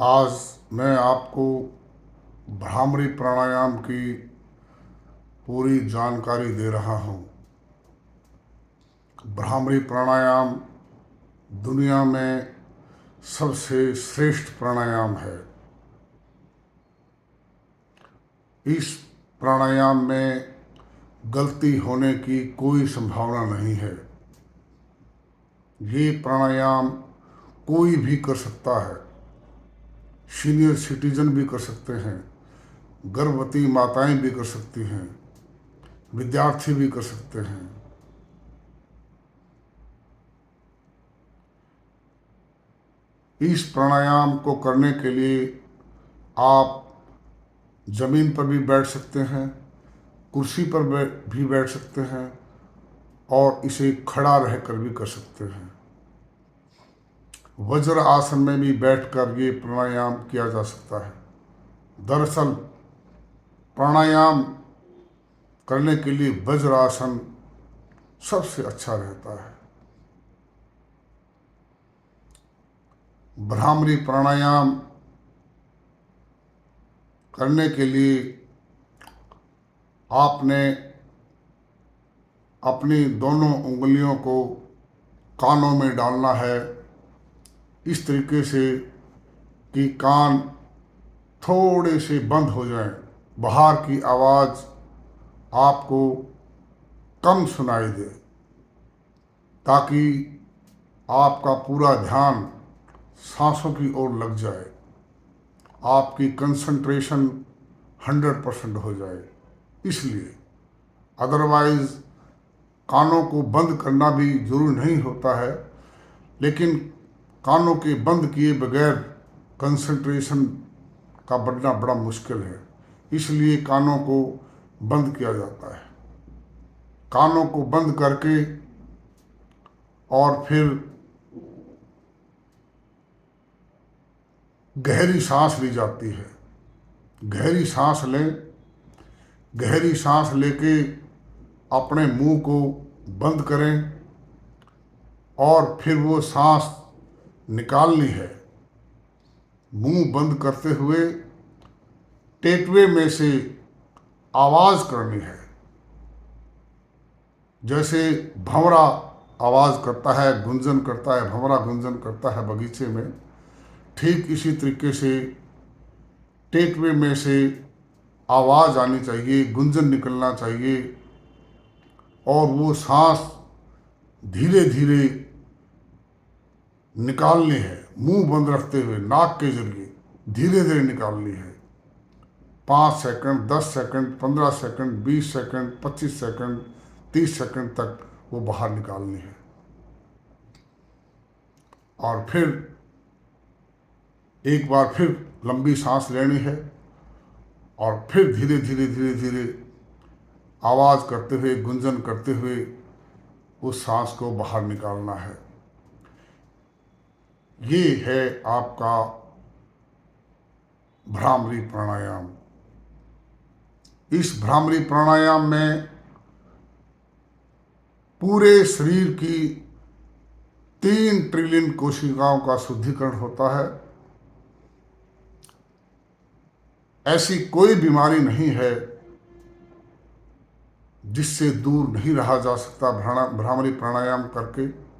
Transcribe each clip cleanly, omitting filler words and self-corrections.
आज मैं आपको भ्रामरी प्राणायाम की पूरी जानकारी दे रहा हूँ। भ्रामरी प्राणायाम दुनिया में सबसे श्रेष्ठ प्राणायाम है। इस प्राणायाम में गलती होने की कोई संभावना नहीं है। ये प्राणायाम कोई भी कर सकता है। सीनियर सिटीजन भी कर सकते हैं, गर्भवती माताएं भी कर सकती हैं, विद्यार्थी भी कर सकते हैं। इस प्राणायाम को करने के लिए आप जमीन पर भी बैठ सकते हैं, कुर्सी पर भी बैठ सकते हैं और इसे खड़ा रहकर भी कर सकते हैं। वज्र आसन में भी बैठकर ये प्राणायाम किया जा सकता है। दरअसल प्राणायाम करने के लिए वज्र आसन सबसे अच्छा रहता है। भ्रामरी प्राणायाम करने के लिए आपने अपनी दोनों उंगलियों को कानों में डालना है, इस तरीके से कि कान थोड़े से बंद हो जाएं, बाहर की आवाज़ आपको कम सुनाई दे, ताकि आपका पूरा ध्यान सांसों की ओर लग जाए, आपकी कंसंट्रेशन 100% हो जाए। इसलिए अदरवाइज कानों को बंद करना भी जरूरी नहीं होता है, लेकिन कानों के बंद किए बगैर कंसंट्रेशन का बढ़ना बड़ा मुश्किल है। इसलिए कानों को बंद किया जाता है। कानों को बंद करके और फिर गहरी सांस ली जाती है। गहरी सांस लें। गहरी सांस लेके अपने मुंह को बंद करें और फिर वो सांस निकालनी है। मुंह बंद करते हुए टेटवे में से आवाज़ करनी है। जैसे भंवरा आवाज़ करता है, गुंजन करता है, भंवरा गुंजन करता है बगीचे में, ठीक इसी तरीके से टेटवे में से आवाज़ आनी चाहिए, गुंजन निकलना चाहिए और वो सांस धीरे धीरे निकालनी है। मुंह बंद रखते हुए नाक के जरिए धीरे धीरे निकालनी है। 5 second, 10 second, 15 second, 20 second, 25 second, 30 second तक वो बाहर निकालनी है। और फिर एक बार फिर लंबी सांस लेनी है और फिर धीरे धीरे धीरे धीरे आवाज़ करते हुए, गुंजन करते हुए उस सांस को बाहर निकालना है। ये है आपका भ्रामरी प्राणायाम। इस भ्रामरी प्राणायाम में पूरे शरीर की 3 ट्रिलियन कोशिकाओं का शुद्धिकरण होता है। ऐसी कोई बीमारी नहीं है जिससे दूर नहीं रहा जा सकता भ्रामरी प्राणायाम करके।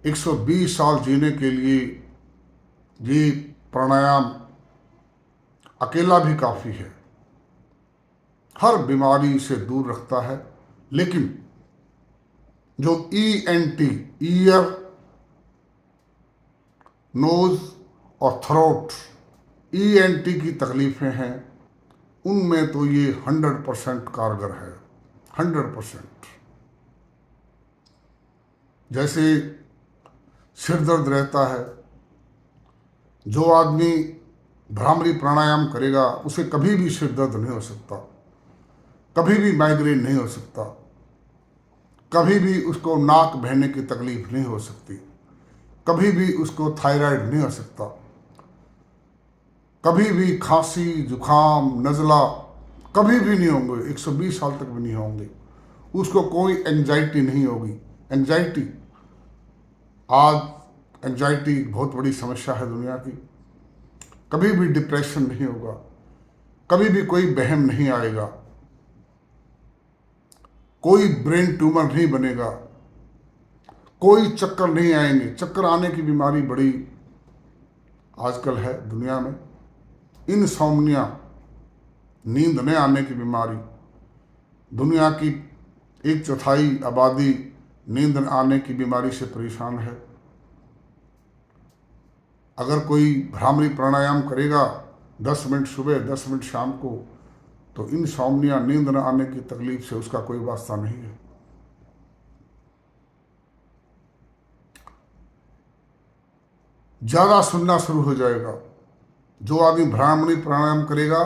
120 साल जीने के लिए ये प्राणायाम अकेला भी काफ़ी है। हर बीमारी से दूर रखता है। लेकिन जो ENT, ईयर, नोज और थ्रोट, ENT की तकलीफ़ें हैं, उनमें तो ये 100% कारगर है। 100%। जैसे सिर दर्द रहता है, जो आदमी भ्रामरी प्राणायाम करेगा उसे कभी भी सिर दर्द नहीं हो सकता, कभी भी माइग्रेन नहीं हो सकता, कभी भी उसको नाक बहने की तकलीफ नहीं हो सकती, कभी भी उसको थायराइड नहीं हो सकता, कभी भी खांसी, जुखाम, नज़ला कभी भी नहीं होंगे। 120 साल तक भी नहीं होंगे। उसको कोई एंजाइटी नहीं होगी। एंजाइटी, आज एंजाइटी बहुत बड़ी समस्या है दुनिया की। कभी भी डिप्रेशन नहीं होगा, कभी भी कोई वहम नहीं आएगा, कोई ब्रेन ट्यूमर नहीं बनेगा, कोई चक्कर नहीं आएंगे। चक्कर आने की बीमारी बड़ी आजकल है दुनिया में। इनसोम्निया, नींद न आने की बीमारी, दुनिया की 1/4 आबादी नींद न आने की बीमारी से परेशान है। अगर कोई भ्रामरी प्राणायाम करेगा 10 मिनट सुबह 10 मिनट शाम को, तो इनसोम्निया, नींद न आने की तकलीफ से उसका कोई वास्ता नहीं है। ज़्यादा सुनना शुरू हो जाएगा। जो आदमी भ्रामरी प्राणायाम करेगा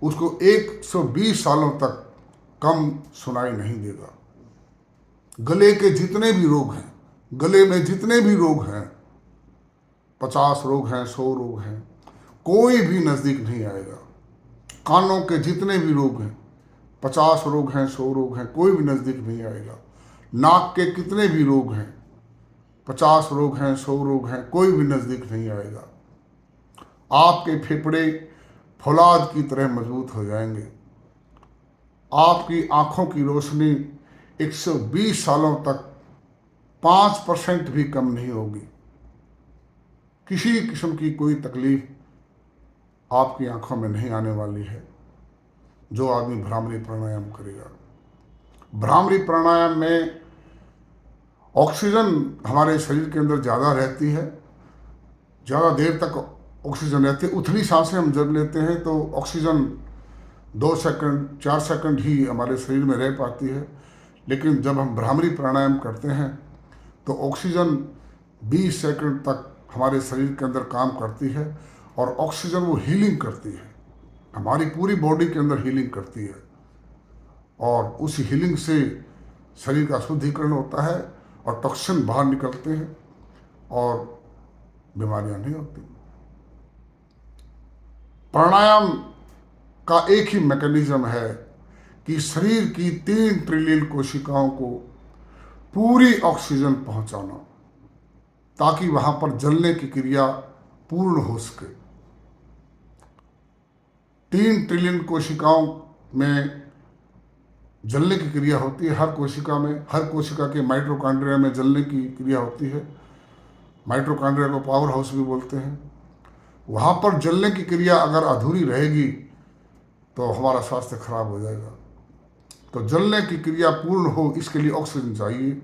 उसको 120 सालों तक कम सुनाई नहीं देगा। गले के जितने भी रोग हैं, गले में जितने भी रोग हैं, 50 रोग हैं, 100 रोग हैं, कोई भी नज़दीक नहीं आएगा। कानों के जितने भी रोग हैं, 50 रोग हैं, 100 रोग हैं, कोई भी नज़दीक नहीं आएगा। नाक के कितने भी रोग हैं, 50 रोग हैं, 100 रोग हैं, कोई भी नज़दीक नहीं आएगा। आपके फेफड़े फौलाद की तरह मजबूत हो जाएंगे। आपकी आंखों की रोशनी 120 सालों तक 5% भी कम नहीं होगी। किसी किस्म की कोई तकलीफ आपकी आंखों में नहीं आने वाली है जो आदमी भ्रामरी प्राणायाम करेगा। भ्रामरी प्राणायाम में ऑक्सीजन हमारे शरीर के अंदर ज़्यादा रहती है, ज़्यादा देर तक ऑक्सीजन रहती है। उथली सांसें हम जब लेते हैं तो ऑक्सीजन 2 सेकंड 4 सेकंड ही हमारे शरीर में रह पाती है, लेकिन जब हम भ्रामरी प्राणायाम करते हैं तो ऑक्सीजन 20 सेकंड तक हमारे शरीर के अंदर काम करती है, और ऑक्सीजन वो हीलिंग करती है, हमारी पूरी बॉडी के अंदर हीलिंग करती है, और उस हीलिंग से शरीर का शुद्धिकरण होता है और टॉक्सिन बाहर निकलते हैं और बीमारियां नहीं होती। प्राणायाम का एक ही मैकेनिज्म है कि शरीर की 3 ट्रिलियन कोशिकाओं को पूरी ऑक्सीजन पहुंचाना, ताकि वहां पर जलने की क्रिया पूर्ण हो सके। 3 ट्रिलियन कोशिकाओं में जलने की क्रिया होती है। हर कोशिका में, हर कोशिका के माइटोकॉन्ड्रिया में जलने की क्रिया होती है। माइटोकॉन्ड्रिया को पावर हाउस भी बोलते हैं। वहाँ पर जलने की क्रिया अगर अधूरी रहेगी तो हमारा स्वास्थ्य खराब हो जाएगा। तो जलने की क्रिया पूर्ण हो, इसके लिए ऑक्सीजन चाहिए,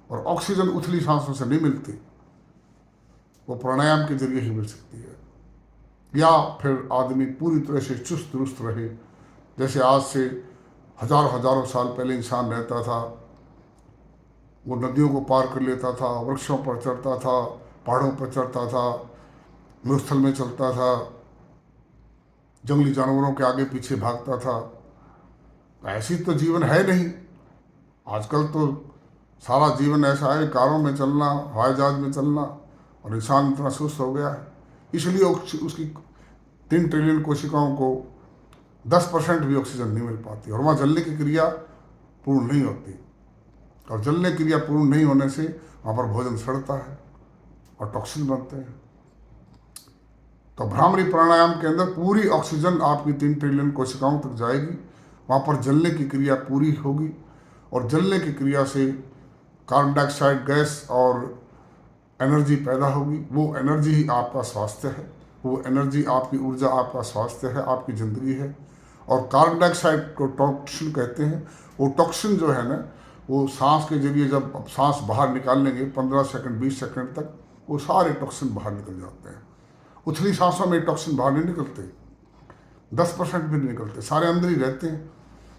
और ऑक्सीजन उथली सांसों से नहीं मिलती, वो प्राणायाम के जरिए ही मिल सकती है। या फिर आदमी पूरी तरह से चुस्त दुरुस्त रहे, जैसे आज से हजारों हजारों साल पहले इंसान रहता था। वो नदियों को पार कर लेता था, वृक्षों पर चढ़ता था, पहाड़ों पर चढ़ता था, मरुस्थल में चलता था, जंगली जानवरों के आगे पीछे भागता था। ऐसी तो जीवन है नहीं। आजकल तो सारा जीवन ऐसा है, कारों में चलना, हवाई जहाज में चलना, और इंसान इतना सुस्त हो गया है। इसलिए उसकी 3 ट्रिलियन कोशिकाओं को 10% भी ऑक्सीजन नहीं मिल पाती, और वहाँ जलने की क्रिया पूर्ण नहीं होती, और जलने की क्रिया पूर्ण नहीं होने से वहाँ पर भोजन सड़ता है और टॉक्सिन बनते हैं। तो भ्रामरी प्राणायाम के अंदर पूरी ऑक्सीजन आपकी 3 ट्रिलियन कोशिकाओं तक जाएगी, वहाँ पर जलने की क्रिया पूरी होगी, और जलने की क्रिया से कार्बन डाइऑक्साइड गैस और एनर्जी पैदा होगी। वो एनर्जी ही आपका स्वास्थ्य है, वो एनर्जी, आपकी ऊर्जा आपका स्वास्थ्य है, आपकी ज़िंदगी है। और कार्बन डाइऑक्साइड को टॉक्सिन कहते हैं। वो टॉक्सिन जो है ना, वो सांस के जरिए जब आप सांस बाहर निकाल लेंगे 15 सेकंड 20 सेकंड तक, वो सारे टॉक्सिन बाहर निकल जाते हैं। उथली सांसों में टॉक्सिन बाहर नहीं निकलते, 10% भी नहीं निकलते, सारे अंदर ही रहते हैं।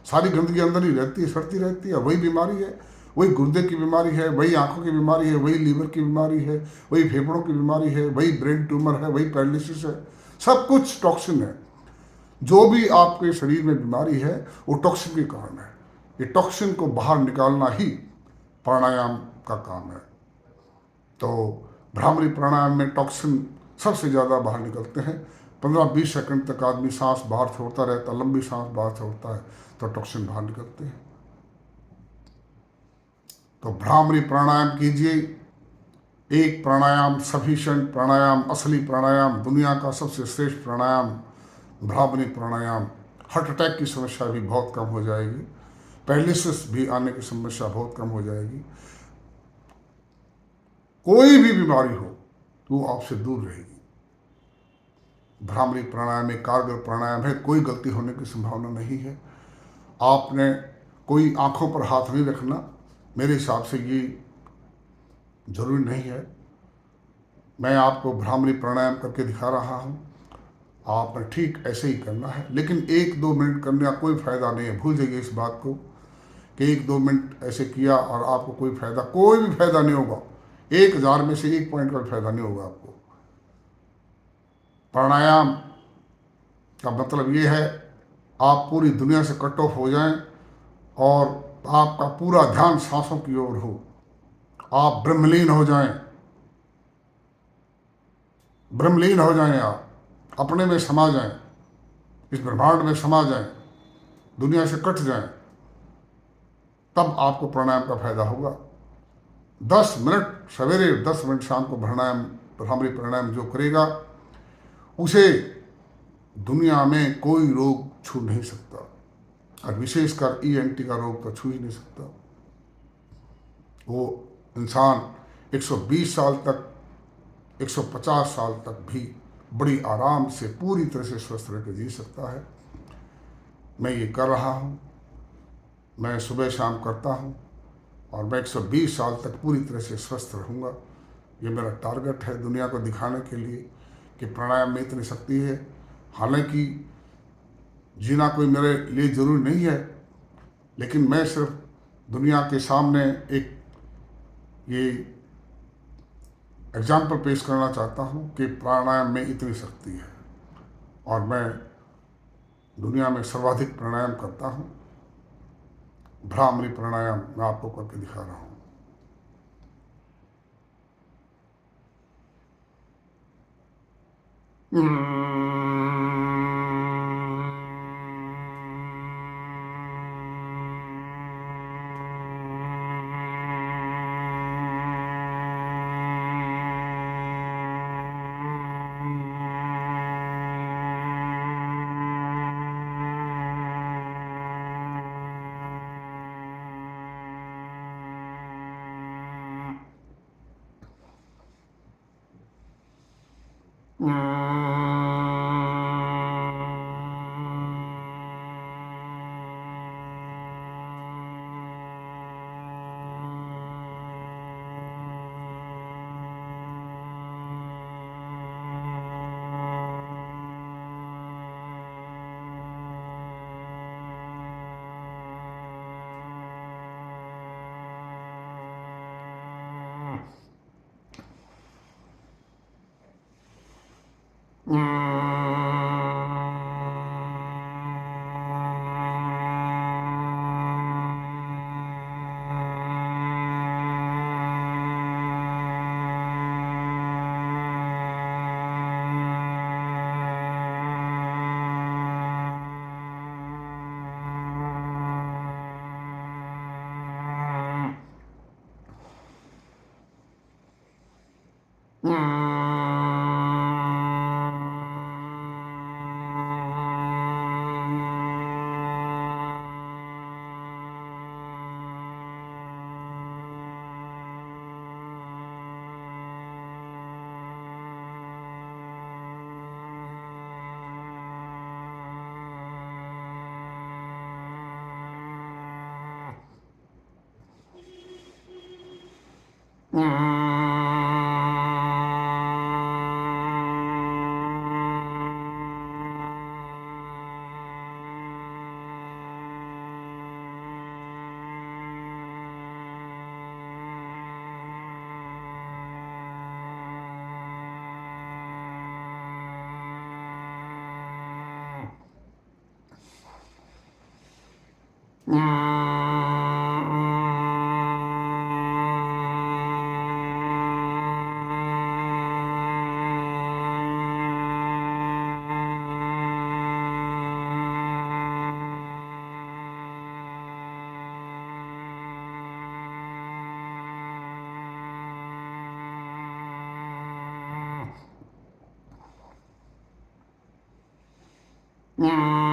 सारी गंदगी अंदर ही रहती है, सड़ती रहती है। वही बीमारी है, वही गुर्दे की बीमारी है, वही आंखों की बीमारी है, वही लीवर की बीमारी है, वही फेफड़ों की बीमारी है, वही ब्रेन ट्यूमर है, वही पैरालिसिस है। सब कुछ टॉक्सिन है। जो भी आपके शरीर में बीमारी है वो टॉक्सिन के कारण है। ये टॉक्सिन को बाहर निकालना ही प्राणायाम का काम है। तो भ्रामरी प्राणायाम में टॉक्सिन सबसे ज़्यादा बाहर निकलते हैं। 15-20 सेकंड तक आदमी सांस बाहर छोड़ता रहता, लंबी सांस बाहर छोड़ता है तो टॉक्सिन बाहर निकलते हैं। तो भ्रामरी प्राणायाम कीजिए, एक प्राणायाम सफिशिएंट प्राणायाम, असली प्राणायाम, दुनिया का सबसे श्रेष्ठ प्राणायाम भ्रामरी प्राणायाम। हार्ट अटैक की समस्या भी बहुत कम हो जाएगी, पैरालिसिस भी आने की समस्या बहुत कम हो जाएगी। कोई भी बीमारी हो तो वो आपसे दूर रहेगी। भ्रामरी प्राणायाम एक कारगर प्राणायाम है, कोई गलती होने की संभावना नहीं है। आपने कोई आंखों पर हाथ नहीं रखना, मेरे हिसाब से ये जरूरी नहीं है। मैं आपको भ्रामरी प्राणायाम करके दिखा रहा हूँ, आपने ठीक ऐसे ही करना है। लेकिन 1-2 मिनट करने का कोई फायदा नहीं है, भूल जाइए इस बात को कि 1-2 मिनट ऐसे किया और आपको कोई भी फायदा नहीं होगा। 1000 में से 1 पॉइंट का भी फायदा नहीं होगा आपको। प्राणायाम का मतलब ये है आप पूरी दुनिया से कट ऑफ हो जाएं और आपका पूरा ध्यान सांसों की ओर हो, आप ब्रह्मलीन हो जाएं, ब्रह्मलीन हो जाएं, आप अपने में समा जाएं, इस ब्रह्मांड में समा जाएं, दुनिया से कट जाएं, तब आपको प्राणायाम का फायदा होगा। 10 मिनट सवेरे, 10 मिनट शाम को प्राणायाम, भ्रामरी प्राणायाम जो करेगा उसे दुनिया में कोई रोग छू नहीं सकता, और विशेषकर ENT का रोग तो छू ही नहीं सकता। वो इंसान 120 साल तक, 150 साल तक भी बड़ी आराम से पूरी तरह से स्वस्थ रह कर जी सकता है। मैं ये कर रहा हूँ, मैं सुबह शाम करता हूँ और मैं 120 साल तक पूरी तरह से स्वस्थ रहूँगा। ये मेरा टारगेट है दुनिया को दिखाने के लिए कि प्राणायाम में इतनी शक्ति है। हालांकि जीना कोई मेरे लिए ज़रूरी नहीं है, लेकिन मैं सिर्फ दुनिया के सामने एक ये एग्जाम्पल पेश करना चाहता हूँ कि प्राणायाम में इतनी शक्ति है, और मैं दुनिया में सर्वाधिक प्राणायाम करता हूँ। भ्रामरी प्राणायाम मैं आपको करके दिखा रहा हूँ। Mm-hmm.